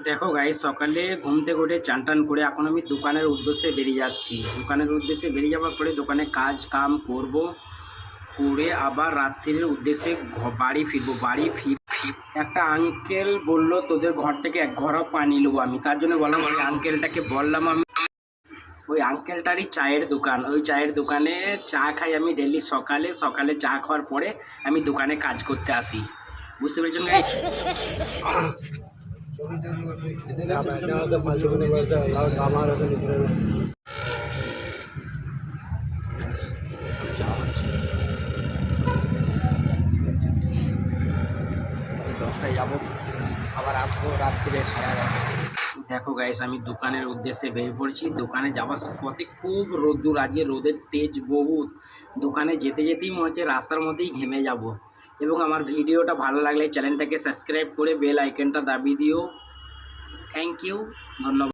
দেখো গাইস, সকালে ঘুম থেকে উঠে চান টান করে এখন আমি দোকানের উদ্দেশ্যে বেরিয়ে যাচ্ছি। দোকানের উদ্দেশ্যে বেরিয়ে যাওয়ার পরে দোকানে কাজ কাম করব, করে আবার রাত্রির উদ্দেশ্যে বাড়ি ফিরবো। একটা আঙ্কেল বলল তোদের ঘর থেকে এক ঘরও পানি নেবো। আমি তার জন্য বললাম, ওই আঙ্কেলটাকে বললাম আমি, ওই আঙ্কেলটারই চায়ের দোকান, ওই চায়ের দোকানে চা খাই আমি ডেলি। সকালে সকালে চা খাওয়ার পরে আমি দোকানে কাজ করতে আসি। বুঝতে পেরেছেন গাইস? দশটায় যাবো, আবার আসবো রাত্রিরে 11:30। দেখো গাইস, আমি দোকানের উদ্দেশ্যে বের পড়েছি। দোকানে যাওয়ার পথে খুব রোদ্দুর, আজকে রোদের তেজ বহুত। দোকানে যেতে যেতেই মনে হচ্ছে রাস্তার মধ্যেই ঘেমে যাব। এবং আমার ভিডিওটা ভালো লাগলে চ্যানেলটাকে সাবস্ক্রাইব করে বেল আইকনটা দাবিয়ে দিও। থ্যাংক ইউ, ধন্যবাদ।